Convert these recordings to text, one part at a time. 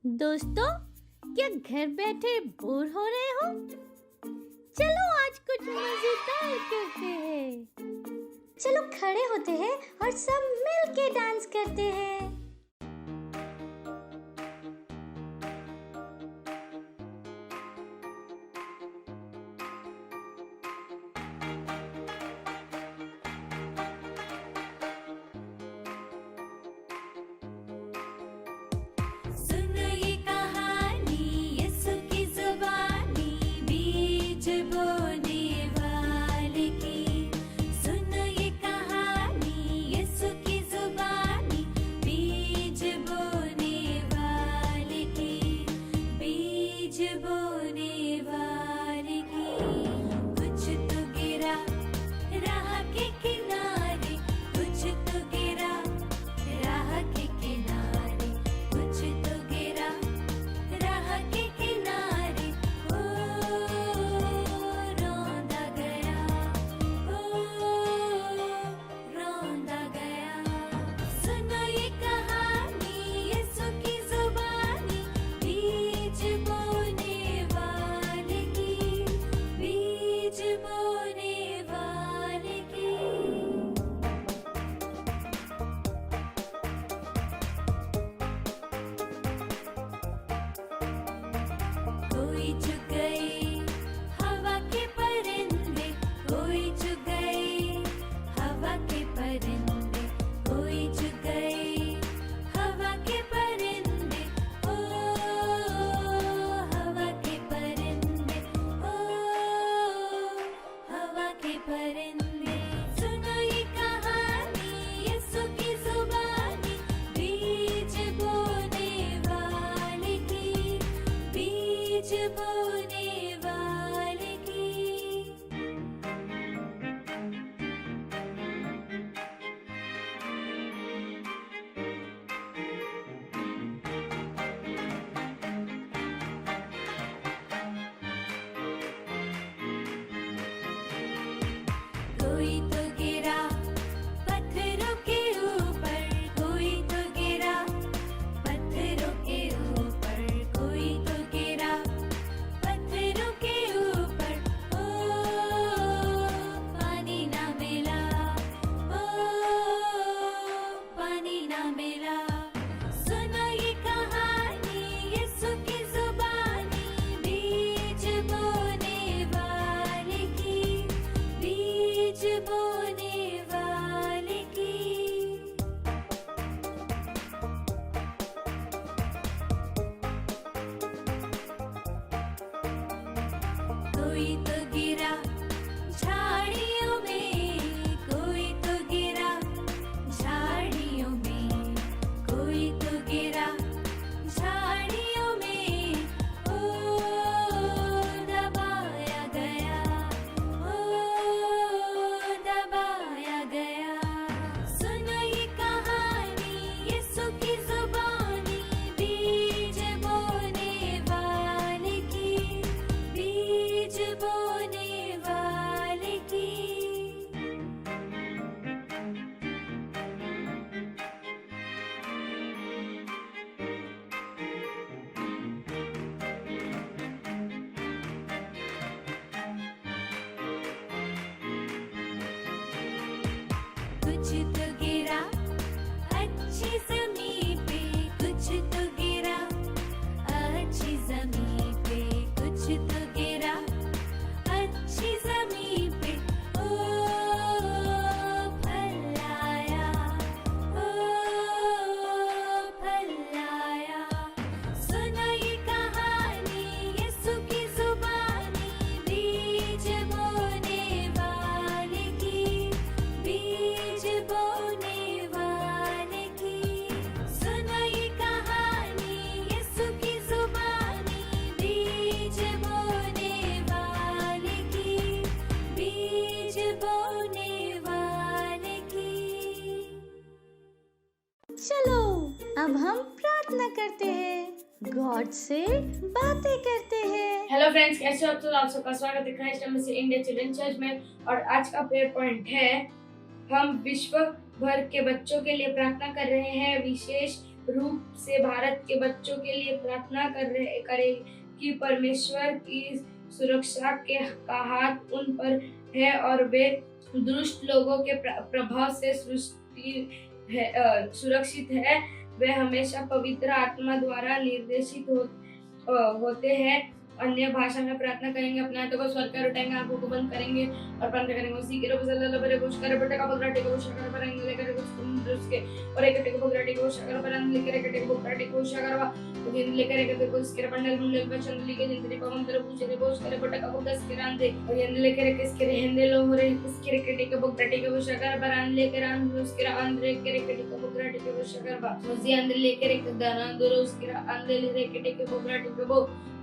दोस्तों, क्या घर बैठे बोर हो रहे हो? चलो आज कुछ मजेदार करते हैं। चलो खड़े होते हैं और सब मिल के डांस करते हैं। चलो अब हम प्रार्थना करते हैं, गॉड से बातें करते हैं। हेलो फ्रेंड्स, कैसे हो? तो आप सबका स्वागत है क्राइस्ट मसीह इंडिया चिल्ड्रन चर्च में। और आज का प्रेयर पॉइंट है, हम विश्व भर के बच्चों के लिए प्रार्थना कर रहे हैं। विशेष रूप से भारत के बच्चों के लिए प्रार्थना करें कि परमेश्वर की सुरक्षा का हाथ उन पर है और वे दुष्ट लोगों के प्रभाव से सुरक्षित है। वे हमेशा पवित्र आत्मा द्वारा निर्देशित होते हैं। अन्य भाषा में प्रार्थना करेंगे, अपने हाथों को स्वर कर उठाएंगे, आंखों को बंद करेंगे और प्रार्थना करेंगे। उसी के रूप में बड़े कुछ कर बटे का बकरा टेको शकर पर अंग लेकर कुछ उसके और एक टेको बकरा टेको शकर पर अंग लेकर एक टेको बकरा टेको शकर दिन लेकर एक टेको उसके पंडल मुंडल पर चंदली के जिंदरी पवन तरफ पूछे रे बोस करे बटे का बकरा इसके रांदे और ये लेकर एक इसके रहंदे लो हो रे इसके एक टेको बकरा टेको शकर पर अंग लेकर अंग उसके अंदर एक टेको बकरा टेको शकर बा उसी अंदर लेकर एक दाना दूर उसके अंदर ले एक टेको बकरा टेको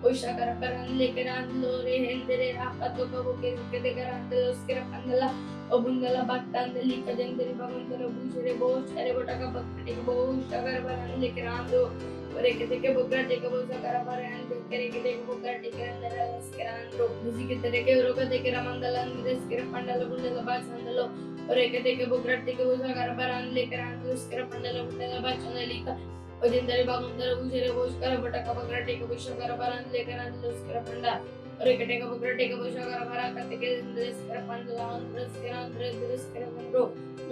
उशकर पर लेकर लो रे हेंदरे रापतो को के देकर उसके पंदला ओबुंदला बत्तंदली कजंदरी बगंदला बुझरे बोस करे बटा का बकटी को उशकर पर लेकर आंदो और एक देके बुकरा टेके बोस कर पर लेकर एक देके बुकरा टेके अंदर उसके आंदो उसी के तरह के रोका देके रमंदला अंदर उसके पंडला बुंदला बाचंदलो और एक देके बुकरा टेके बोस कर पर लेकर आंदो उसके पंडला बुंदला बाचंदली का और जिंदरी बागुंदर बुझरे बोस कर बटा का बकरा टेके बोस कर पर लेकर आंदो उसके पंडा और एक टेके बकरा टेके बोस कर भरा करते के जिंदरी कर पंडला अंदर उसके बंदो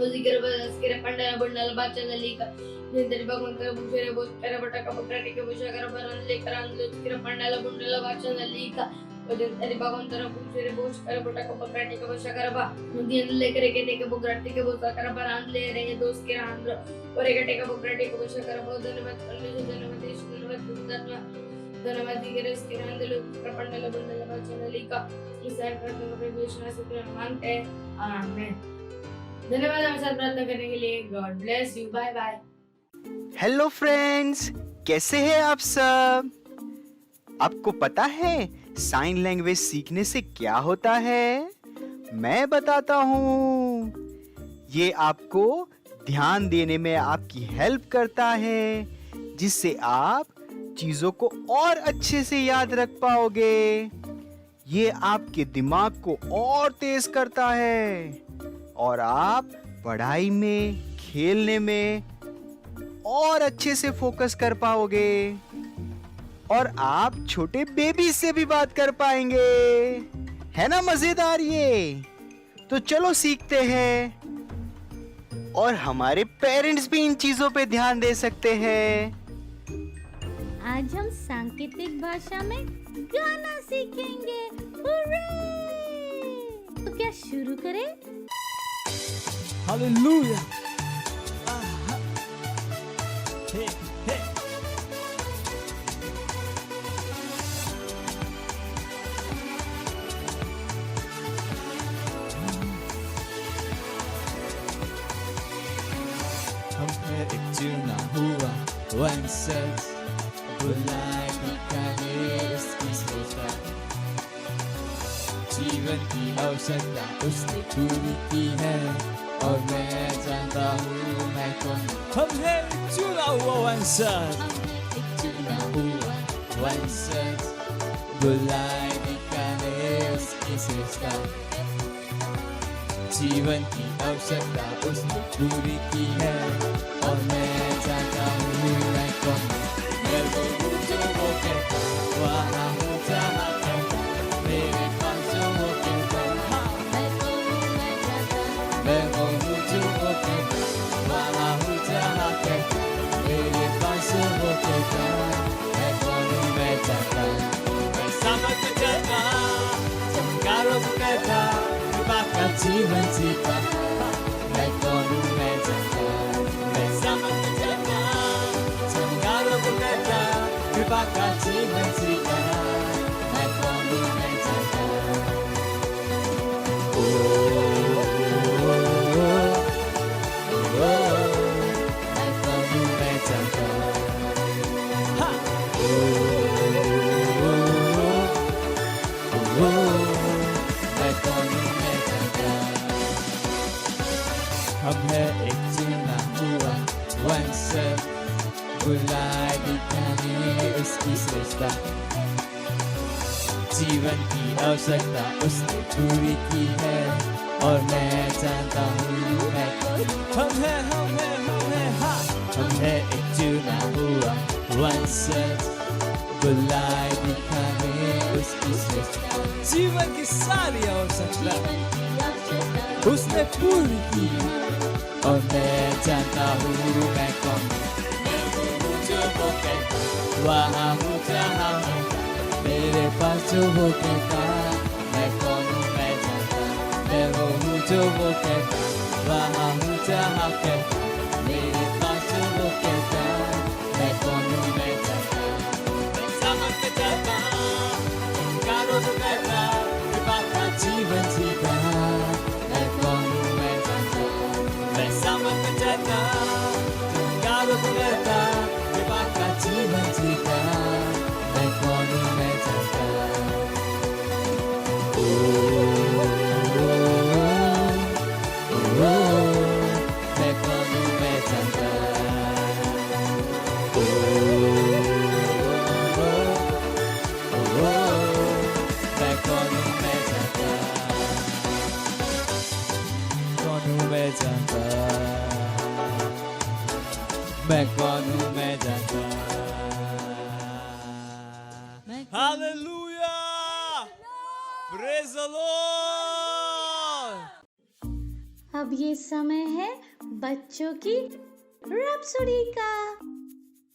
उसी के बस के पंडा बुंदला बाचंदली का जिंदरी बागुंदर बुझरे बोस कर बटा का बकरा टेके बोस कर पर लेकर आंदो उसके पंडला बुंदला बाचंदली का और जिंदरी बागुंदर बुझरे बोस कर बटा का बकरा टेके बोस कर बा दिन लेकर एक टेके बकरा टेके बोस कर पर आंद ले रहे दोस्त के आंदो और एक टेका बकरा टेको बोस कर बहुत धन्यवाद धन्यवाद दिगरस के रंदलो प्रपंडल बंदल बचनली का ईश्वर प्रार्थना को विश्वास से मांगते हैं आमीन। धन्यवाद हमारे साथ प्रार्थना करने के लिए। God bless you. Bye bye. Hello friends, कैसे हैं आप सब? आपको पता है साइन लैंग्वेज सीखने से क्या होता है? मैं बताता हूँ। ये आपको ध्यान देने में आपकी हेल्प करता है, जिससे आप चीजों को और अच्छे से याद रख पाओगे। ये आपके दिमाग को और तेज करता है और आप पढ़ाई में, खेलने में और अच्छे से फोकस कर पाओगे और आप छोटे बेबी से भी बात कर पाएंगे। है ना मजेदार ये? तो चलो सीखते हैं और हमारे पेरेंट्स भी इन चीजों पे ध्यान दे सकते हैं। आज हम सांकेतिक भाषा में गाना सीखेंगे। हुर्रे! तो क्या शुरू करें? हालेलुया। हे हे हमने एक चुना हुआ वंशज, बुलाए निकाले इसकी सोचा, जीवन की आवश्यकता उसने पूरी की है और मैं जानता हूँ मैं कौन। हम है एक चुना हुआ वंशज, एक चुना हुआ वंशज, बुलाए निकाले उसकी सोचा, जीवन की आवश्यकता उसने पूरी की है और मैं जानता हूँ मैं कौन। मेरे को जो वो कहता वहाँ हूँ जहाँ कहता, मेरे पास जो वो कहता मैं वो हूँ जो वो कहता, वहाँ हूँ जहाँ कहता, मेरे पास जो वो कहता मैं कौन हूँ मैं जानता। मैं समझ जाता चमकारों को कहता बाका जीवन जीता, मैं कौन हूँ मैं जानता। मैं समझ जाता चमकारों को कहता बाका जीवन जीता, मैं कौन हूँ मैं जानता। मैं कौन हूँ मैं जानता। मैं कौन हूँ मैं जानता। हम है एक चुना हुआ वंशज, बुलाए दिखाने उसकी श्रेष्ठता, जीवन की आवश्यकता उसने पूरी की है और मैं जानता हूँ मैं हम है हा हम है एक चुना हुआ वंशज बुलाए दिखाने उसकी सच्चाई जीवन की सारी अवसरता उसने पूरी की और मैं जानता हूँ मैं कौन हूँ जो वो कहता वहाँ हूँ जहाँ हूँ मेरे पास जो वो कहता मैं कौन हूँ मैं जानता मैं वो हूँ जो वो कहता वहाँ हूँ जहाँ कहता मेरे पास जो वो कहता मैं कौन हूँ मैं जानता मैं समझ में जाता कारों को कहता कृपा का जीवन जीता मैं कौन हूँ मैं जानता मैं समझ में जाता कारों को कहता कृपा का जीवन जीता मैं कौन हूँ मैं जानता मैं कौन हूँ मैं जानता मैं कौन हूँ मैं जानता कौन हूँ मैं जानता मैं कौन हूँ मैं जानता Hallelujah! Praise the Lord! अब ये समय है बच्चों की रैप्सोडी का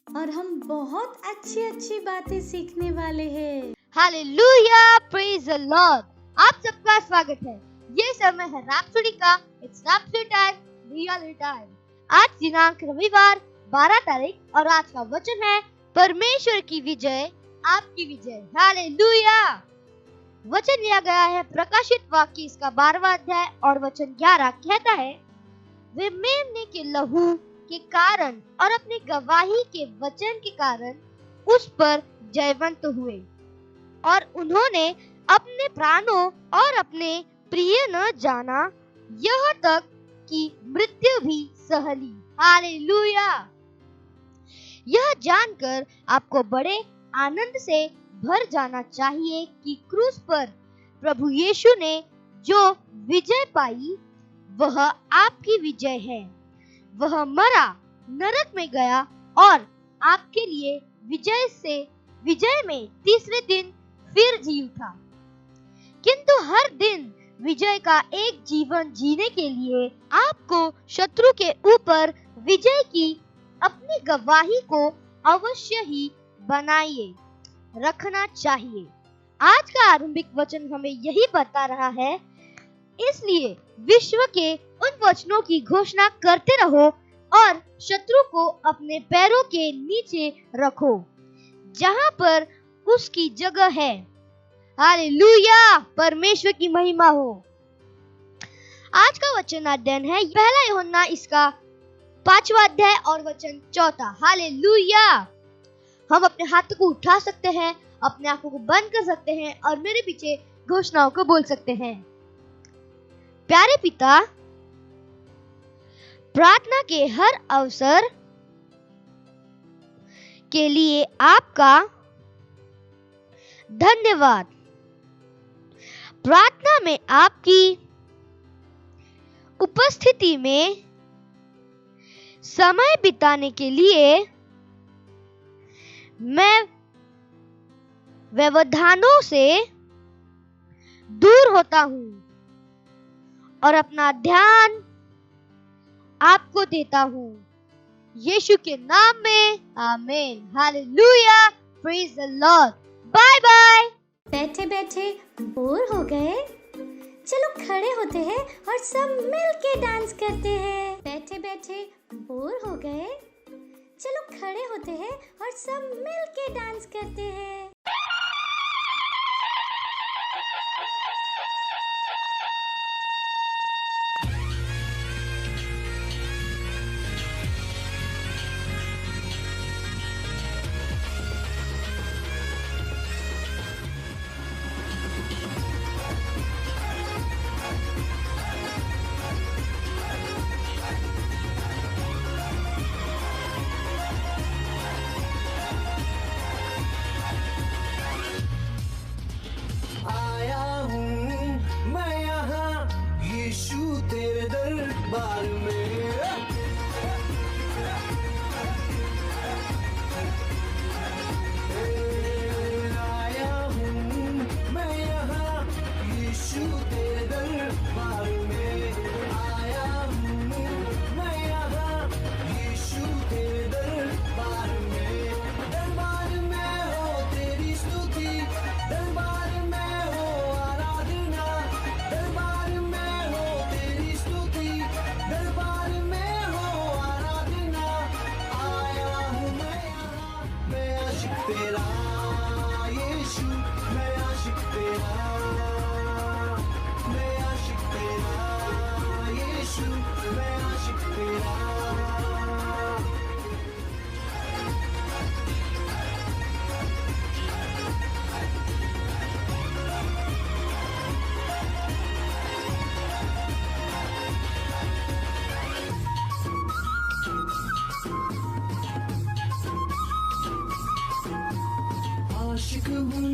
और हम बहुत अच्छी अच्छी बातें सीखने वाले हैं। Hallelujah, praise the Lord. आप सबका स्वागत है। ये समय है रैप्सोडी का। It's rhapsody time, real time. आज दिनांक रविवार 12 तारीख और आज का वचन है परमेश्वर की विजय आपकी विजय। हालेलुया। वचन लिया गया है प्रकाशित वाक्य इसका 12वां अध्याय और वचन 11 कहता है, वे मेमने के लहू के कारण और अपनी गवाही के वचन के कारण उस पर जयवंत हुए और उन्होंने अपने प्राणों और अपने प्रिय न जाना, यहाँ तक कि मृत्यु भी सह ली। हालेलुया। यह जानकर आपको बड़े आनंद से भर जाना चाहिए कि क्रूस पर प्रभु यीशु ने जो विजय पाई वह आपकी विजय है। वह मरा, नरक में गया और आपके लिए विजय में तीसरे दिन फिर जी उठा। किंतु हर दिन विजय का एक जीवन जीने के लिए आपको शत्रु के ऊपर विजय की अपनी गवाही को अवश्य ही बनाइए रखना चाहिए। आज का आरंभिक वचन हमें यही बता रहा है, इसलिए विश्व के उन वचनों की घोषणा करते रहो और शत्रु को अपने पैरों के नीचे रखो जहां पर उसकी जगह है। हालेलुया, परमेश्वर की महिमा हो। आज का वचन अध्ययन है पहला यूहन्ना इसका 5वां अध्याय और वचन 4। हालेलुया। हम अपने हाथों को उठा सकते हैं, अपने आंखों को बंद कर सकते हैं और मेरे पीछे घोषणाओं को बोल सकते हैं। प्यारे पिता, प्रार्थना के हर अवसर के लिए आपका धन्यवाद। प्रार्थना में आपकी उपस्थिति में समय बिताने के लिए मैं व्यवधानों से दूर होता हूं और अपना ध्यान आपको देता हूं। यीशु के नाम में आमीन। Hallelujah, praise the Lord. Bye bye. बैठे बैठे बोर हो गए? चलो खड़े होते हैं और सब मिल के डांस करते हैं। बैठे बैठे बोर हो गए? चलो खड़े होते हैं और सब मिल के डांस करते हैं।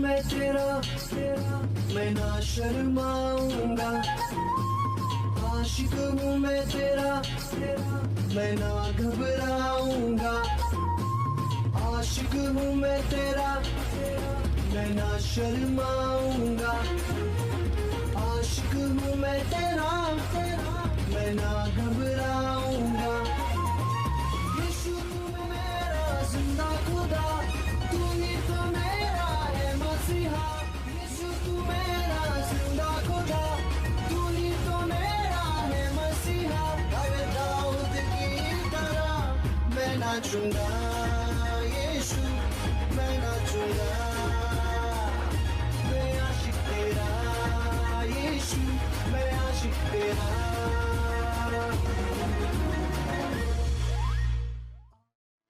मैं तेरा, मैं ना शर्माऊंगा। आशिक हूँ मैं तेरा, मैं ना घबराऊंगा। आशिक हूँ मैं तेरा, मैं ना शर्माऊंगा। आशिक हूँ मैं तेरा, मैं ना घबराऊंगा। यीशु तू मेरा जिंदा खुदा, तू ही तो मेरा है मसीहा। यीशु तू मेरा जिंदा खुदा, तू ही तो मेरा है मसीहा। अरे दाऊद की तरह मैं नाचूंगा, यीशु मैं नाचूंगा। मैं आशिक तेरा, यीशु मैं आशिक तेरा।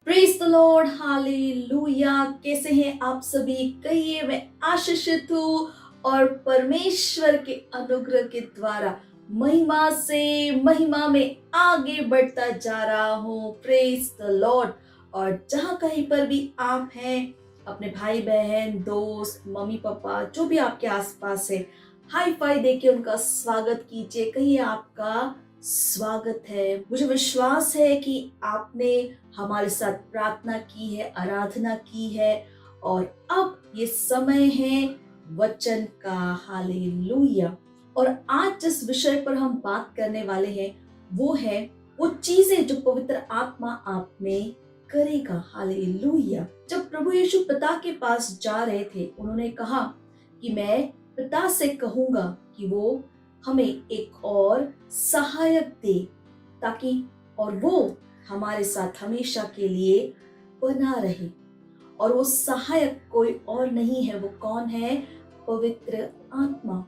Praise the Lord, hallelujah. कैसे हैं आप सभी? कहिए मैं आशीषित हूँ और परमेश्वर के अनुग्रह के द्वारा महिमा से महिमा में आगे बढ़ता जा रहा हूँ। Praise the Lord. और जहाँ कहीं पर भी आप हैं, अपने भाई बहन, दोस्त, मम्मी पापा, जो भी आपके आसपास है, हाई फाई देके उनका स्वागत कीजिए। कहिए आपका स्वागत है। मुझे विश्वास है कि आपने हमारे साथ प्रार्थना की है, आराधना की है, और अब ये समय है वचन का। हालेलुया। और आज जिस विषय पर हम बात करने वाले हैं वो है वो चीजें जो पवित्र आत्मा आप में करेगा। हालेलुया। जब प्रभु यीशु पिता के पास जा रहे थे, उन्होंने कहा कि मैं पिता से कहूंगा कि वो हमें एक और सहायक दे, ताकि और वो हमारे साथ हमेशा के लिए बना रहे। और वो सहायक कोई और नहीं है, वो कौन है? पवित्र आत्मा।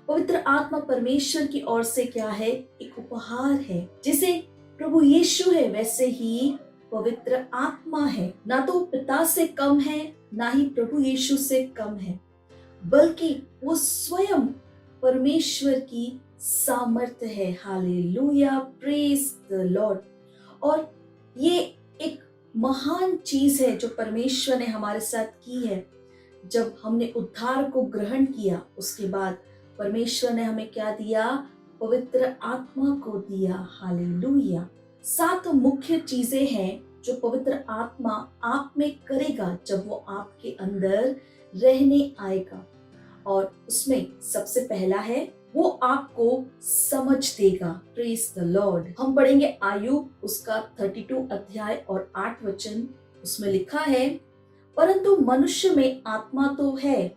पवित्र आत्मा परमेश्वर की ओर से क्या है? एक उपहार है। जिसे प्रभु यीशु है वैसे ही पवित्र आत्मा है। ना तो पिता से कम है, ना ही प्रभु यीशु से कम है, बल्कि वो स्वयं परमेश्वर की सामर्थ्य है। Hallelujah, praise the Lord. और ये एक महान चीज है जो परमेश्वर ने हमारे साथ की है। जब हमने उद्धार को ग्रहण किया, उसके बाद परमेश्वर ने हमें क्या दिया? पवित्र आत्मा को दिया। हालेलुया। 7 मुख्य चीजें हैं जो पवित्र आत्मा आप में करेगा जब वो आपके अंदर रहने आएगा। और उसमें सबसे पहला है, वो आपको समझ देगा। Praise the Lord. हम पढ़ेंगे आयुब उसका 32 अध्याय और 8 वचन। उसमें लिखा है, परंतु मनुष्य में आत्मा तो है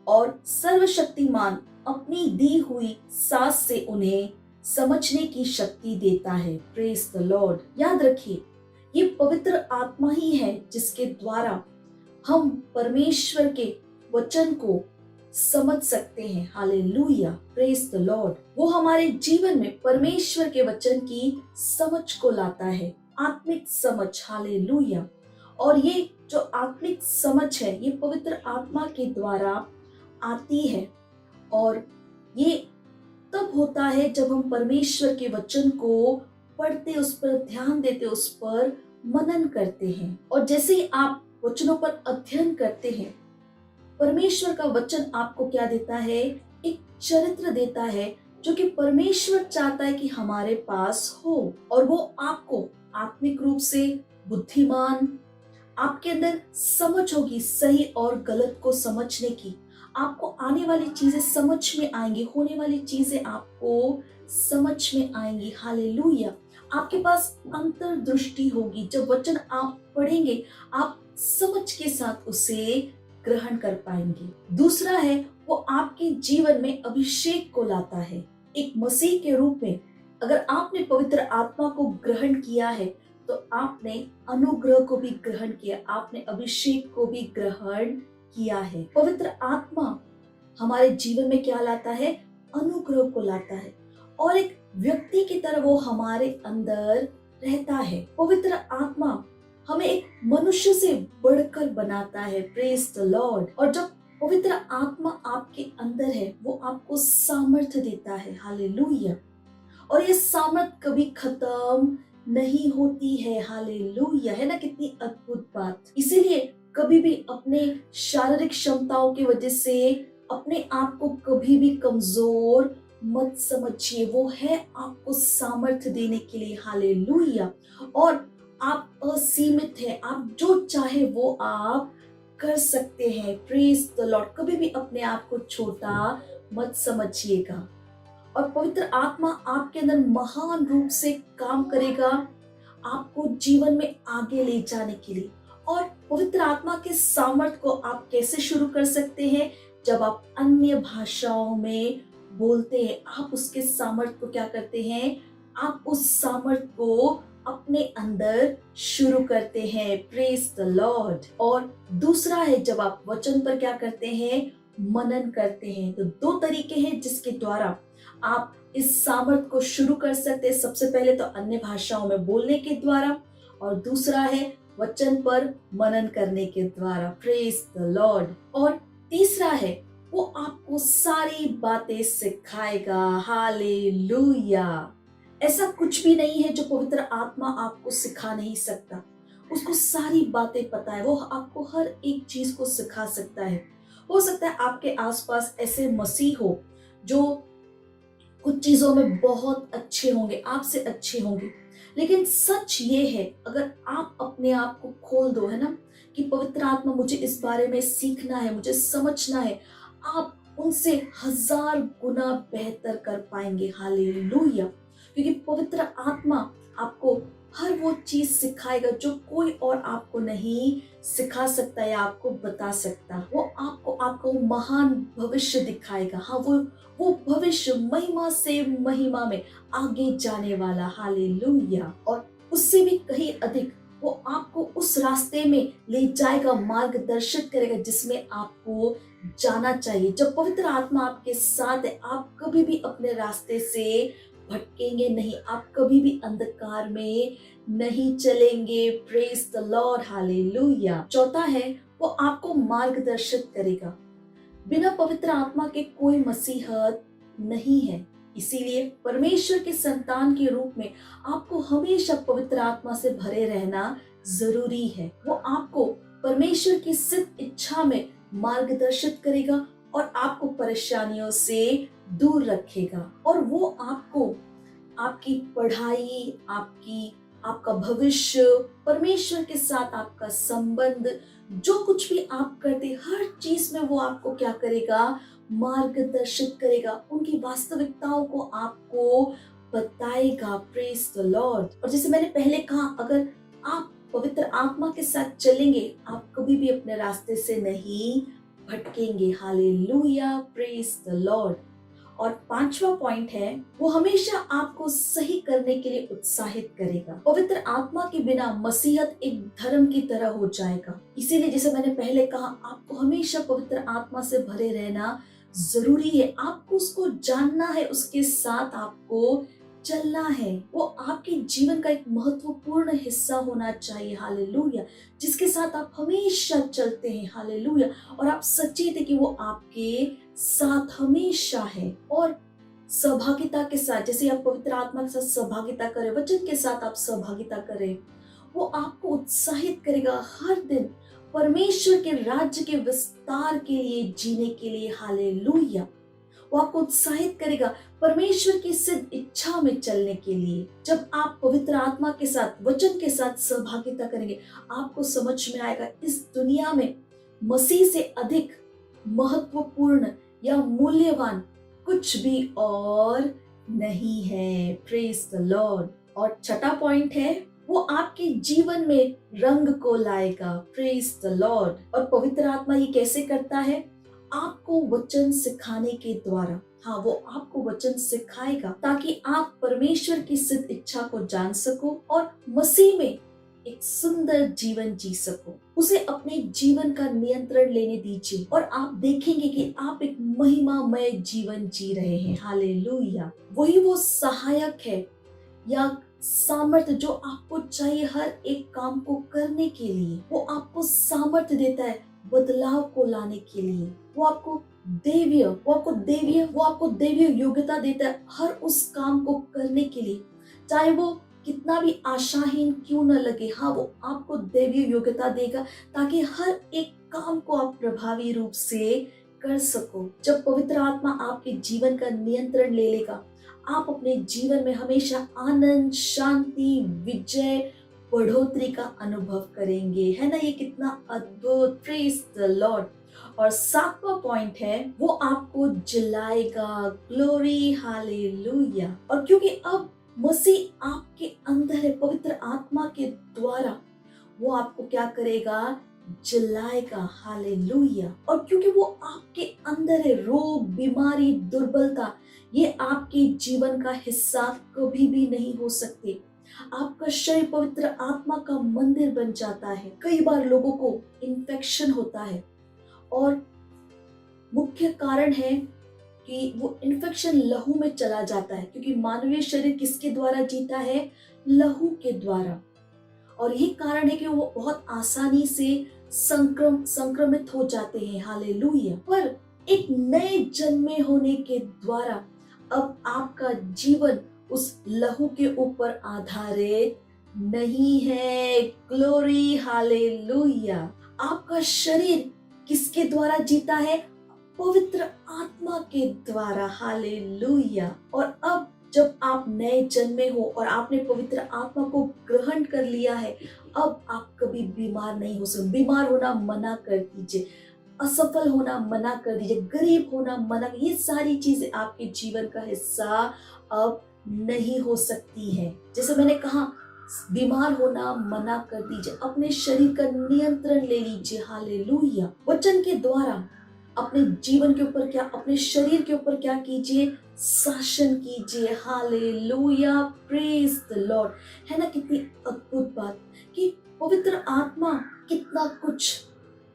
और सर्वशक्तिमान अपनी दी हुई सांस से उन्हें समझने की शक्ति देता है। Praise the Lord. याद रखिए, ये पवित्र आत्मा ही है जिसके द्वारा हम परमेश्वर के वचन को समझ सकते हैं। Hallelujah, praise the Lord. वो हमारे जीवन में परमेश्वर के वचन की समझ को लाता है, आत्मिक समझ। हालेलुया। और ये जो आत्मिक समझ है, ये पवित्र आत्मा के द्वारा आती है। और ये तब होता है जब हम परमेश्वर के वचन को पढ़ते, उस पर ध्यान देते, उस पर मनन करते हैं। और जैसे ही आप वचनों पर अध्ययन करते हैं, परमेश्वर का वचन आपको क्या देता है? एक चरित्र देता है जो कि परमेश्वर चाहता है कि हमारे पास हो। और वो आपको आत्मिक रूप से बुद्धिमान, आपके अंदर समझ होगी सही और गलत को समझने की। आपको आने वाली चीजें समझ में आएंगी, होने वाली चीजें आपको समझ में आएंगी। हालेलुया। आपके पास अंतर्दृष्टि होगी। जब वचन आप पढ़ेंगे, आप समझ के साथ उसे ग्रहण कर पाएंगे। दूसरा है, वो आपके जीवन में अभिषेक को लाता है। एक मसीह के रूप में अगर आपने पवित्र आत्मा को ग्रहण किया है, तो आपने अनुग्रह को भी ग्रहण किया, आपने अभिषेक को भी ग्रहण किया है। पवित्र आत्मा हमारे जीवन में क्या लाता है? अनुग्रह को लाता है। और एक व्यक्ति की तरह वो हमारे अंदर रहता है। पवित्र आत्मा हमें एक मनुष्य से बढ़कर बनाता है। Praise the Lord. और जब पवित्र आत्मा आपके अंदर है, वो आपको सामर्थ्य देता है। हालेलुया। और ये सामर्थ्य कभी खत्म नहीं होती है। हालेलुया। है ना, कितनी अद्भुत बात। इसीलिए कभी भी अपने शारीरिक क्षमताओं की वजह से अपने आप को कभी भी कमजोर मत समझिए। वो है आपको सामर्थ्य देने के लिए। हालेलुया। और आप असीमित हैं, आप जो चाहे वो आप कर सकते हैं। Praise the Lord. कभी भी अपने आप को छोटा मत समझिएगा। और पवित्र आत्मा आपके अंदर महान रूप से काम करेगा आपको जीवन में आगे ले जाने के लिए। और पवित्र आत्मा के सामर्थ को आप कैसे शुरू कर सकते हैं? जब आप अन्य भाषाओं में बोलते हैं, आप उसके सामर्थ को क्या करते हैं? आप उस सामर्थ को अपने अंदर शुरू करते हैं। Praise the Lord. और दूसरा है, जब आप वचन पर क्या करते हैं? मनन करते हैं। तो दो तरीके हैं जिसके द्वारा आप इस सामर्थ को शुरू कर सकते हैं। सबसे पहले तो अन्य भाषाओं में बोलने के द्वारा, और दूसरा है वचन पर मनन करने के द्वारा। Praise the Lord. और तीसरा है, वो आपको सारी बातें सिखाएगा। हालेलुया। ऐसा कुछ भी नहीं है जो पवित्र आत्मा आपको सिखा नहीं सकता। उसको सारी बातें पता है। वो आपको हर एक चीज को सिखा सकता है। हो सकता है आपके आसपास ऐसे मसीह हो जो कुछ चीजों में बहुत अच्छे होंगे, आपसे अच्छे होंगे, लेकिन सच ये है, अगर आप अपने आप को खोल दो, है ना, कि पवित्र आत्मा मुझे इस बारे में सीखना है, मुझे समझना है, आप उनसे 1000 गुना बेहतर कर पाएंगे। हालेलुया। क्योंकि पवित्र आत्मा आपको हर वो चीज सिखाएगा जो कोई और आपको नहीं सिखा सकता या आपको बता सकता। वो आपको महान भविष्य दिखाएगा। हाँ, वो भविष्य महिमा से महिमा में आगे जाने वाला। हालेलुया। और उससे भी कहीं अधिक वो आपको उस रास्ते में ले जाएगा, मार्गदर्शित करेगा जिसमें आपको जाना चाहिए। जब पवित्र आत्मा आपके साथ है, आप कभी भी अपने रास्ते से भटकेंगे नहीं, आप कभी भी अंधकार में नहीं चलेंगे। Praise the Lord. हालेलुया। चौथा है, वो आपको मार्गदर्शित करेगा। बिना पवित्र आत्मा के कोई मसीहत नहीं है। इसीलिए परमेश्वर के संतान के रूप में आपको हमेशा पवित्र आत्मा से भरे रहना जरूरी है। वो आपको परमेश्वर की सिद्ध इच्छा में मार्गदर्शित करेगा और आपको परेशानियों से दूर रखेगा। और वो आपको आपकी पढ़ाई, आपका भविष्य, परमेश्वर के साथ आपका संबंध, जो कुछ भी आप करते, हर चीज में वो आपको क्या करेगा? मार्गदर्शित करेगा। उनकी वास्तविकताओं को आपको बताएगा। Praise the Lord. और जैसे मैंने पहले कहा, अगर आप पवित्र आत्मा के साथ चलेंगे, आप कभी भी अपने रास्ते से नहीं भटकेंगे। हालेलुया। Praise the Lord. और पांचवा पॉइंट है, वो हमेशा आपको सही करने के लिए उत्साहित करेगा। पवित्र आत्मा के बिना मसीहत एक धर्म की तरह हो जाएगा। इसीलिए जैसे मैंने पहले कहा, आपको हमेशा पवित्र आत्मा से भरे रहना जरूरी है। आपको उसको जानना है, उसके साथ आपको चलना है। वो आपके जीवन का एक महत्वपूर्ण हिस्सा होना चाहिए। हालेलुया। जिसके साथ आप हमेशा चलते हैं। हालेलुया। और आप सचेत है कि वो आपके साथ हमेशा है। और सहभागिता के साथ, जैसे आप पवित्र आत्मा के साथ सहभागिता करें, वचन के साथ आप सहभागिता करें, वो आपको उत्साहित करेगा हर दिन परमेश्वर के राज्य के विस्तार के लिए जीने के लिए। हालेलुया। वो आपको उत्साहित करेगा परमेश्वर की सिद्ध इच्छा में चलने के लिए। जब आप पवित्र आत्मा के साथ, वचन के साथ सहभागिता करेंगे, आपको समझ में आएगा इस दुनिया में मसीह से अधिक महत्वपूर्ण या मूल्यवान कुछ भी और नहीं है। Praise the Lord. और छठा पॉइंट है, वो आपके जीवन में रंग को लाएगा। Praise the Lord. और पवित्र आत्मा ये कैसे करता है? आपको वचन सिखाने के द्वारा। हाँ, वो आपको वचन सिखाएगा ताकि आप परमेश्वर की सिद्ध इच्छा को जान सको और मसीह में एक सुंदर जीवन जी सको। उसे अपने जीवन का नियंत्रण लेने दीजिए और आप देखेंगे कि आप एक महिमामय जीवन जी रहे हैं। हालेलुया। वही वो सहायक है या सामर्थ्य जो आपको चाहिए हर एक काम को करने के लिए। वो आपको सामर्थ्य देता है बदलाव को लाने के लिए। वो आपको दैवीय योग्यता देता है हर उस काम को करने के लिए, चाहे वो कितना भी आशाहीन क्यों न लगे, हाँ वो आपको दैवीय योग्यता देगा ताकि हर एक काम को आप प्रभावी रूप से कर सको। जब पवित्र आत्मा आपके जीवन का नियंत्रण ले लेगा, आप अपने जीवन में हमेशा आनंद, शांति, विजय, बढ़ोतरी का अनुभव करेंगे। है ना, ये कितना अद्भुत। Praise the Lord. और 7वां पॉइंट है, वो आपको जलाएगा। Glory, hallelujah. और क्योंकि अब मसीह आपके अंदर है, पवित्र आत्मा के द्वारा वो आपको क्या करेगा? जलाएगा। हालेलुया। और क्योंकि वो आपके अंदर है, रोग, बीमारी, दुर्बलता ये आपके जीवन का हिस्सा कभी भी नहीं हो सकते। आपका शरीर पवित्र आत्मा का मंदिर बन जाता है। कई बार लोगों को इन्फेक्शन होता है और मुख्य कारण है कि वो इन्फेक्शन लहू में चला जाता है, क्योंकि मानवीय शरीर किसके द्वारा जीता है? लहू के द्वारा। और ये कारण है कि वो बहुत आसानी से संक्रमित हो जाते हैं। हालेलुया। पर एक नए जन्मे होने के द्वारा अब आपका जीवन उस लहू के ऊपर आधारित नहीं है। Glory, hallelujah. आपका शरीर किसके द्वारा जीता है? पवित्र आत्मा के द्वारा। हालेलुया। और अब जब आप नए जन्मे हो और आपने पवित्र आत्मा को ग्रहण कर लिया है, अब आप कभी बीमार नहीं हो सकते। बीमार होना मना कर दीजिए, असफल होना मना कर दीजिए, गरीब होना मना। ये सारी चीजें आपके जीवन का हिस्सा अब नहीं हो सकती है। जैसे मैंने कहा, बीमार होना मना कर दीजिए, अपने शरीर का नियंत्रण ले लीजिए। हालेलुया। वचन के द्वारा अपने जीवन के ऊपर क्या, अपने शरीर के ऊपर क्या कीजिए? शासन कीजिए। हालेलुया। Praise the Lord. है ना, कितनी अद्भुत बात कि पवित्र आत्मा कितना कुछ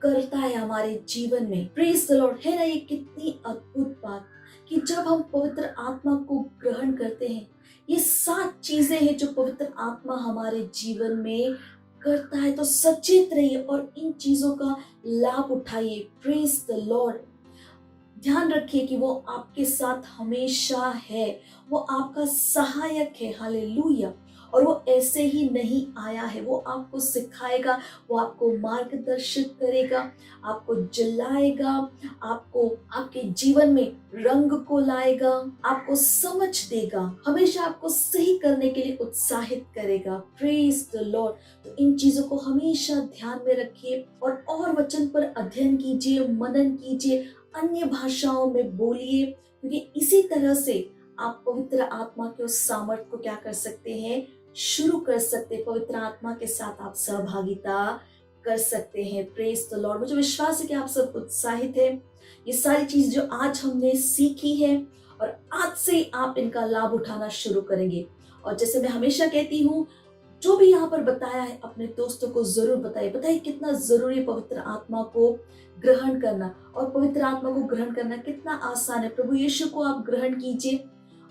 करता है हमारे जीवन में। Praise the Lord. है ना, ये कितनी अद्भुत बात कि जब हम पवित्र आत्मा को ग्रहण करते हैं, ये 7 चीजें हैं जो पवित्र आत्मा हमारे जीवन में करता है। तो सचेत रहिए और इन चीजों का लाभ उठाइए। Praise the Lord. ध्यान रखिए कि वो आपके साथ हमेशा है, वो आपका सहायक है। हालेलुया। और वो ऐसे ही नहीं आया है, वो आपको सिखाएगा, वो आपको मार्गदर्शित करेगा, आपको जलाएगा, आपको आपके जीवन में रंग को लाएगा, आपको समझ देगा, हमेशा आपको सही करने के लिए उत्साहित करेगा। Praise the Lord. तो इन चीजों को हमेशा ध्यान में रखिए और वचन पर अध्ययन कीजिए, मनन कीजिए, अन्य भाषाओं में बोलिए, क्योंकि इसी तरह से आप पवित्र आत्मा के उस सामर्थ को क्या कर सकते हैं? शुरू कर सकते हैं। पवित्र आत्मा के साथ आप सहभागिता कर सकते हैं। Praise the Lord. मुझे विश्वास है कि आप सब उत्साहित हैं। ये सारी चीज जो आज हमने सीखी है और आज से आप इनका लाभ उठाना शुरू करेंगे। और जैसे मैं हमेशा कहती हूँ, जो भी यहाँ पर बताया है अपने दोस्तों को जरूर बताइए कितना जरूरी है पवित्र आत्मा को ग्रहण करना। और पवित्र आत्मा को ग्रहण करना कितना आसान है। प्रभु यीशु को आप ग्रहण कीजिए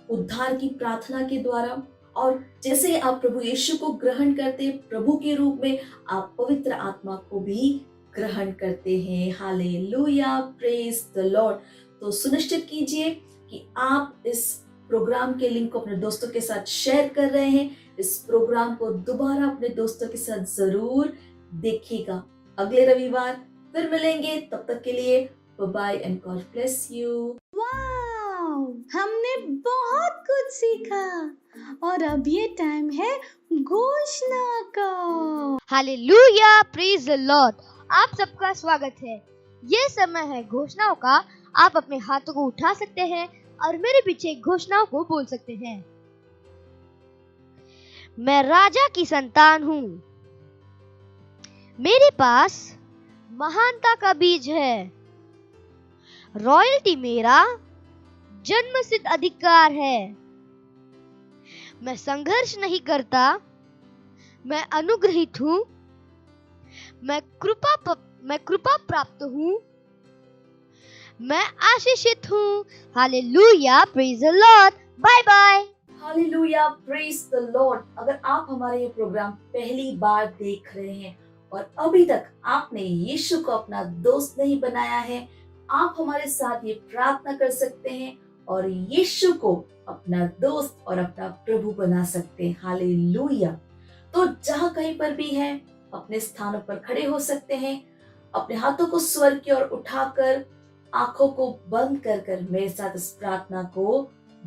उद्धार की प्रार्थना के द्वारा, और जैसे आप प्रभु यीशु को ग्रहण करते प्रभु के रूप में, आप पवित्र आत्मा को भी ग्रहण करते हैं। हालेलुया। Praise the Lord. तो सुनिश्चित कीजिए कि आप इस प्रोग्राम के लिंक को अपने दोस्तों के साथ शेयर कर रहे हैं। इस प्रोग्राम को दोबारा अपने दोस्तों के साथ जरूर देखिएगा। अगले रविवार फिर मिलेंगे, तब तक के लिए bye and God bless you. Wow, हमने बहुत कुछ सीखा और अब ये टाइम है घोषणा का। हालेलुया। Praise the Lord. आप सबका स्वागत है। ये समय है घोषणाओं का। आप अपने हाथों को उठा सकते हैं और मेरे पीछे घोषणाओं को बोल सकते हैं। मैं राजा की संतान हूँ। मेरे पास महानता का बीज है। रॉयल्टी मेरा जन्मसिद्ध अधिकार है। मैं संघर्ष नहीं करता, मैं अनुग्रहित हूँ। मैं कृपा प्राप्त हूँ। मैं आशीषित हूँ। Hallelujah. Praise the Lord. Bye bye. Hallelujah. Praise the Lord. अगर आप हमारे ये प्रोग्राम पहली बार देख रहे हैं और अभी तक आपने यीशु को अपना दोस्त नहीं बनाया है, आप हमारे साथ ये प्रार्थना कर सकते हैं और यीशु को अपना दोस्त और अपना प्रभु बना सकते हैं। हालेलुया। तो जहां कहीं पर भी हैं, अपने स्थानों पर खड़े हो सकते हैं, अपने हाथों को स्वर की ओर उठाकर आंखों को बंद कर कर मेरे साथ इस प्रार्थना को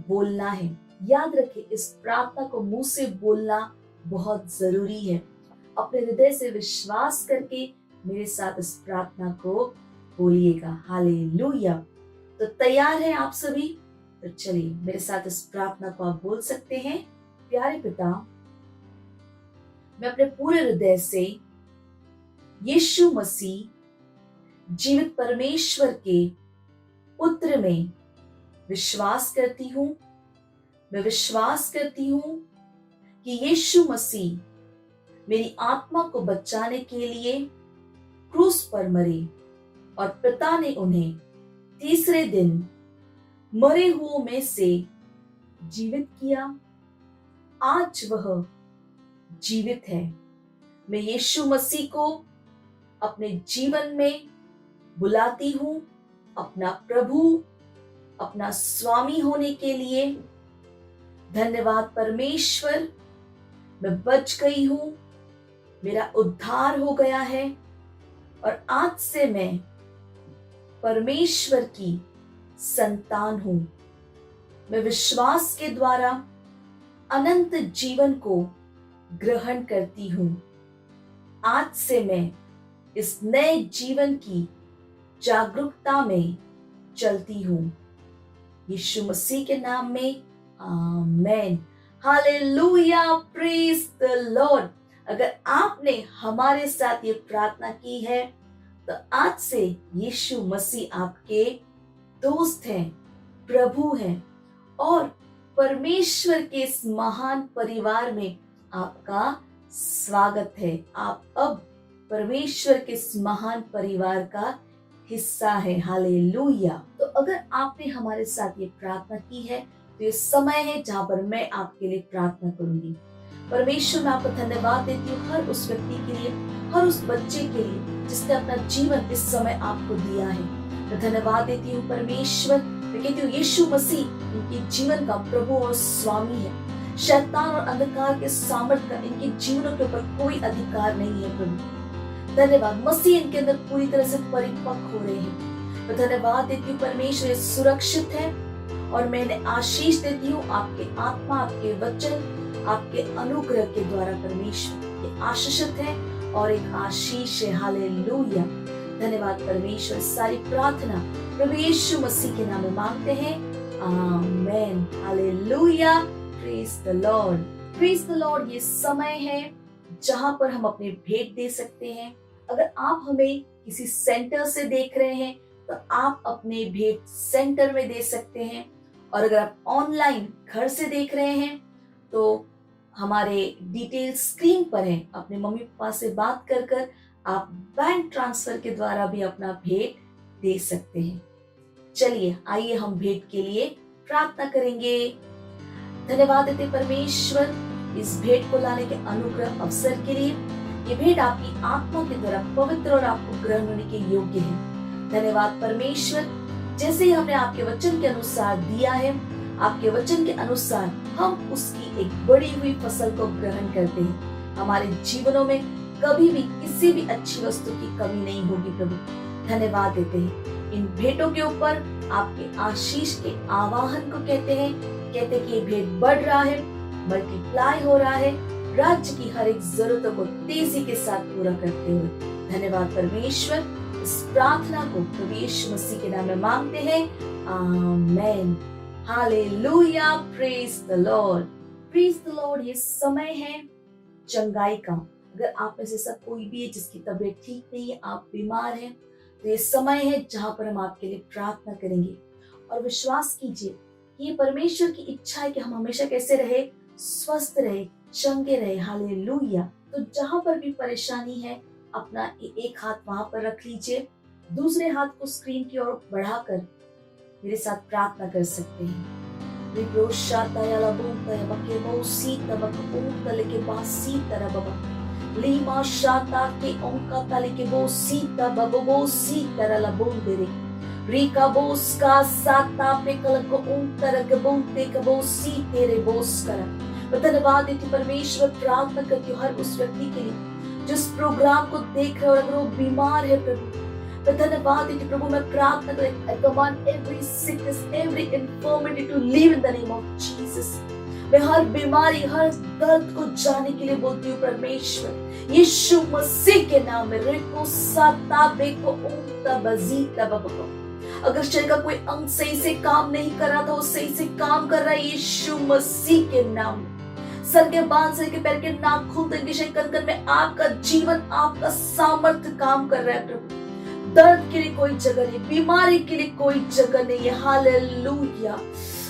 बोलना है। याद रखें, इस प्रार्थना को मुंह से बोलना बहुत जरूरी है। अपने हृदय से विश्वास करके मेरे साथ इस प्रार्थना को बोलिएगा। हालेलुया। तो तैयार हैं आप सभी? तो चलिए मेरे साथ इस प्रार्थना को आप बोल सकते हैं। प्यारे पिता, मैं अपने पूरे हृदय से यीशु मसीह जीवित परमेश्वर के पुत्र में विश्वास करती हूँ। मैं विश्वास करती हूँ कि यीशु मसीह मेरी आत्मा को बचाने के लिए क्रूस पर मरे और पिता ने उन्हें तीसरे दिन मरे हुओं में से जीवित किया। आज वह जीवित है। मैं यीशु मसीह को अपने जीवन में बुलाती हूँ अपना प्रभु, अपना स्वामी होने के लिए। धन्यवाद परमेश्वर, मैं बच गई हूँ, मेरा उद्धार हो गया है और आज से मैं परमेश्वर की संतान हूं। मैं विश्वास के द्वारा अनंत जीवन को ग्रहण करती हूं। आज से मैं इस नए जीवन की जागरूकता में चलती हूं। यीशु मसीह के नाम में amen. Hallelujah, praise the Lord. अगर आपने हमारे साथ ये प्रार्थना की है तो आज से यीशु मसीह आपके दोस्त हैं, प्रभु हैं और परमेश्वर के इस महान परिवार में आपका स्वागत है। आप अब परमेश्वर के इस महान परिवार का हिस्सा है। हालेलुया। तो अगर आपने हमारे साथ ये प्रार्थना की है तो ये समय है जहां पर मैं आपके लिए प्रार्थना करूंगी। परमेश्वर, मैं आपको धन्यवाद देती हूँ हर उस व्यक्ति के लिए, हर उस बच्चे के लिए जिसने अपना जीवन इस समय आपको दिया है। मैं धन्यवाद देती हूँ परमेश्वर। मैं कहती हूँ यीशु मसीह इनके जीवन का प्रभु और स्वामी है। शैतान और अंधकार के सामर्थ्य का इनके जीवनों के ऊपर कोई अधिकार नहीं है प्रभु। धन्यवाद, मसीह इनके अंदर पूरी तरह से परिपक्व हो रहे हैं। मैं धन्यवाद देती हूँ परमेश्वर, ये सुरक्षित है और मैं इन्हें आशीष देती हूँ आपके आत्मा, आपके वचन, आपके अनुग्रह के द्वारा। परमेश्वर ये आशीषित है और एक आशीष है। हालेलुया। धन्यवाद परमेश्वर। सारी प्रार्थना प्रभु यीशु मसीह के नाम में मांगते हैं, amen. Hallelujah. Praise the Lord, praise the Lord. ये समय है जहां पर हम अपने भेंट दे सकते हैं। अगर आप हमें किसी सेंटर से देख रहे हैं तो आप अपने भेंट सेंटर में दे सकते हैं और अगर आप ऑनलाइन घर से देख रहे हैं तो हमारे डिटेल स्क्रीन पर है। अपने मम्मी पापा से बात कर कर आप बैंक ट्रांसफर के द्वारा भी अपना भेंट दे सकते हैं। चलिए आइए हम भेंट के लिए प्रार्थना करेंगे। धन्यवाद देते परमेश्वर इस भेंट को लाने के अनुग्रह अवसर के लिए। ये भेंट आपकी आत्मा के द्वारा पवित्र और आपको ग्रहण होने के योग्य है। धन्यवाद परमेश्वर, जैसे ही हमने आपके वचन के अनुसार दिया है, आपके वचन के अनुसार हम उसकी एक बढ़ी हुई फसल को ग्रहण करते हैं। हमारे जीवनों में कभी भी किसी भी अच्छी वस्तु की कमी नहीं होगी प्रभु। धन्यवाद देते हैं इन भेंटों के ऊपर आपके आशीष के आवाहन को कहते हैं कि ये भेंट बढ़ रहा है, मल्टीप्लाई हो रहा है, राज्य की हर एक जरूरतों को तेजी के साथ पूरा करते हुए। धन्यवाद परमेश्वर। इस प्रार्थना को प्रभु यीशु मसीह के नाम में मांगते हैं, amen. Hallelujah. Praise the Lord, praise the Lord. ये समय है चंगाई का। अगर आप में से सब कोई भी है जिसकी तबीयत ठीक नहीं है, आप बीमार हैं, तो ये समय है जहां पर हम आपके लिए प्रार्थना करेंगे और विश्वास कीजिए कि ये परमेश्वर की इच्छा है कि हम हमेशा कैसे रहे, स्वस्थ रहे, चंगे रहे। हालेलुया। तो जहां पर भी परेशानी है अपना एक हाथ वहां पर रख लीजिए, दूसरे हाथ को स्क्रीन की ओर बढ़ाकर मेरे साथ प्रार्थना कर सकते हैं। Rika boska sata पे कल को उतर के बोलते के बोसी तेरे बोस करा। मैं धन्यवाद देती हूँ परमेश्वर, प्रार्थना करती हूँ हर उस व्यक्ति के लिए जिस प्रोग्राम को देख रहे हो, अगर वो बीमार है प्रभु, मैं धन्यवाद देती हूँ प्रभु। मैं प्रार्थना करती, I command every sickness, every infirmity to leave in the name of Jesus। मैं हर बीमारी, हर दर्द को जाने के लिए बोलती हूँ परमेश्वर, यीशु मसीह के नाम में। रिको साता बेको उम्ता बजीता बबको। अगर शरीर का कोई अंग सही से काम नहीं कर रहा था, वो सही से काम कर रहा है यीशु मसीह के नाम में। सर के बाल, सर के पैर के नाखून, तन के कन में आपका जीवन, आपका सामर्थ्य काम कर रहा है प्रभु। दर्द के लिए कोई जगह नहीं, बीमारी के लिए कोई जगह नहीं है। हालेलुया।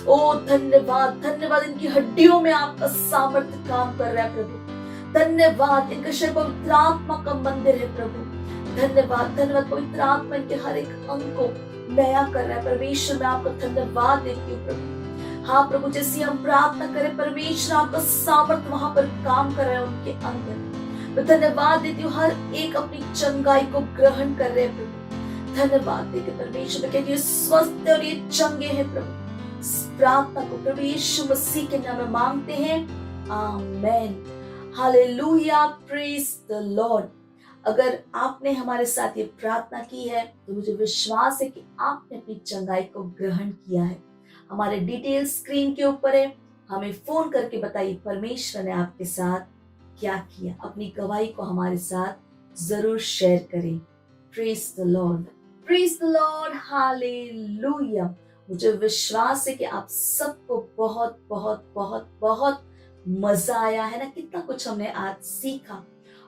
ओ धन्यवाद, धन्यवाद। इनकी हड्डियों में आपका सामर्थ्य काम कर रहा है प्रभु। धन्यवाद। इनका शरीर पवित्र आत्मा का मंदिर है प्रभु। धन्यवाद, धन्यवाद। पवित्र आत्मा इनके हर एक अंग को नया कर रहा है परमेश्वर। मैं आपको धन्यवाद देती हूँ प्रभु। हाँ प्रभु, जैसे हम प्रार्थना करें परमेश्वर, आपका सामर्थ्य वहां पर काम कर रहा है उनके अंदर। मैं धन्यवाद देती हूँ, हर एक अपनी चंगाई को ग्रहण कर रहे हैं प्रभु। धन्यवाद देते परमेश्वर। मैं कहती हूँ स्वस्थ और ये चंगे हैं प्रभु। प्रार्थना को प्रभु यीशु मसीह के नाम में मांगते हैं, amen. Hallelujah, praise the Lord. अगर आपने हमारे साथ ये प्रार्थना की है तो मुझे विश्वास है कि आपने अपनी चंगाई को ग्रहण किया है। हमारे डिटेल स्क्रीन के ऊपर है, हमें फोन करके बताइए परमेश्वर ने आपके साथ क्या किया। अपनी गवाही को हमारे साथ जरूर शेयर करें। Praise the Lord, praise the Lord, hallelujah. मुझे विश्वास है कि आप सबको बहुत बहुत बहुत बहुत मजा आया है ना। कितना कुछ हमने आज सीखा।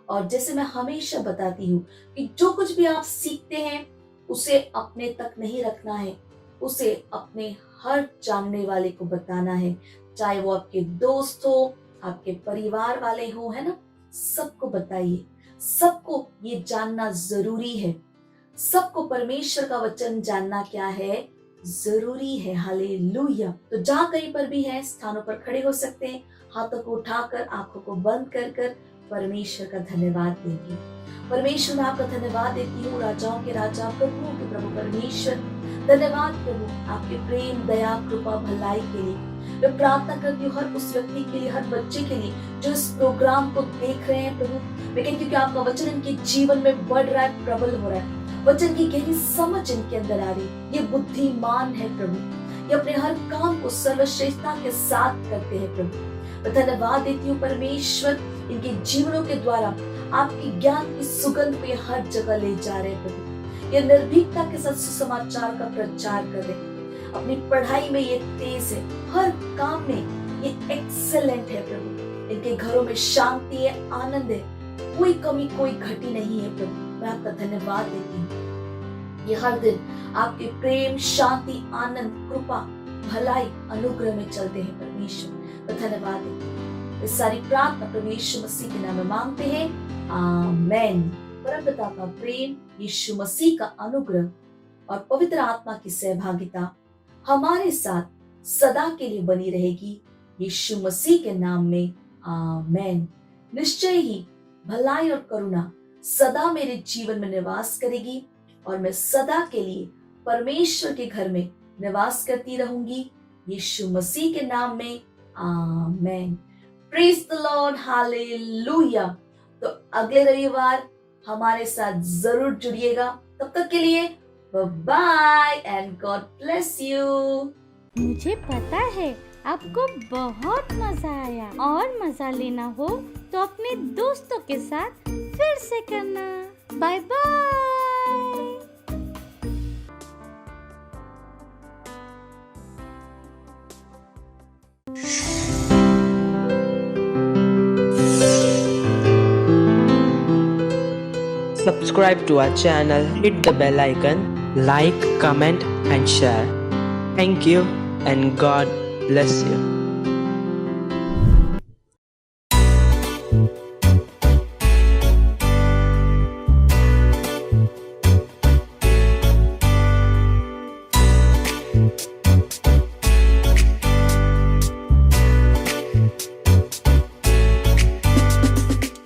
और जैसे मैं हमेशा बताती हूँ कि जो कुछ भी आप सीखते हैं उसे अपने तक नहीं रखना है, उसे अपने हर जानने वाले को बताना है। चाहे वो आपके दोस्त हो, आपके परिवार वाले हो, है ना, सबको बताइए। सबको ये जानना जरूरी है। सबको परमेश्वर का वचन जानना क्या है, जरूरी है। हालेलुया। तो जहाँ कहीं पर भी है, स्थानों पर खड़े हो सकते हैं, हाथों को उठाकर, आंखों को बंद कर कर परमेश्वर का धन्यवाद देंगे। परमेश्वर मैं आपका धन्यवाद देती हूँ, राजाओं के राजा, प्रभुओं के प्रभु परमेश्वर। धन्यवाद प्रभु आपके प्रेम, दया, कृपा, भलाई के लिए। मैं प्रार्थना करती हूँ हर उस व्यक्ति के लिए, हर बच्चे के लिए जो इस प्रोग्राम को देख रहे हैं प्रभु। मैं कहती हूँ कि आपका वचन इनके जीवन में बढ़ रहा है, प्रबल हो रहा है। वचन की गहरी समझ इनके अंदर आ रही। ये बुद्धिमान है प्रभु, ये अपने हर काम को सर्वश्रेष्ठता के साथ करते हैं प्रभु। मैं धन्यवाद देती हूँ परमेश्वर, इनके जीवनों के द्वारा आपकी ज्ञान की सुगंध को ये हर जगह ले जा रहे हैं प्रभु। ये निर्भीकता के साथ सुसमाचार का प्रचार कर रहे हैं। अपनी पढ़ाई में ये तेज है, हर काम में ये एक्सेलेंट है प्रभु। इनके घरों में शांति है, आनंद है, कोई कमी, कोई घटी नहीं है प्रभु। मैं आपका धन्यवाद देती हूँ। ये हर दिन आपके प्रेम, शांति, आनंद, कृपा, भलाई, अनुग्रह में चलते हैं परमेश्वर। मैं धन्यवाद देती हूँ। इस सारी प्रार्थना प्रभु यीशु मसीह के नाम में मांगते हैं, आमेन। परमपिता का प्रेम, यीशु मसीह का अनुग्रह और पवित्र आत्मा की सहभागिता हमारे साथ सदा के लिए बनी रहेगी, यीशु मसीह के नाम में, आमेन। निश्चय ही भलाई और करुणा सदा मेरे जीवन में निवास करेगी और मैं सदा के लिए परमेश्वर के घर में निवास करती रहूंगी, यीशु मसीह के नाम में, amen. Praise the Lord, hallelujah. तो अगले रविवार हमारे साथ जरूर जुड़िएगा। तब तक के लिए bye and God bless you. मुझे पता है आपको बहुत मजा आया, और मजा लेना हो तो अपने दोस्तों के साथ फिर से करना। Bye bye. Subscribe to our channel, hit the bell icon, like, comment and share. Thank you and God bless you.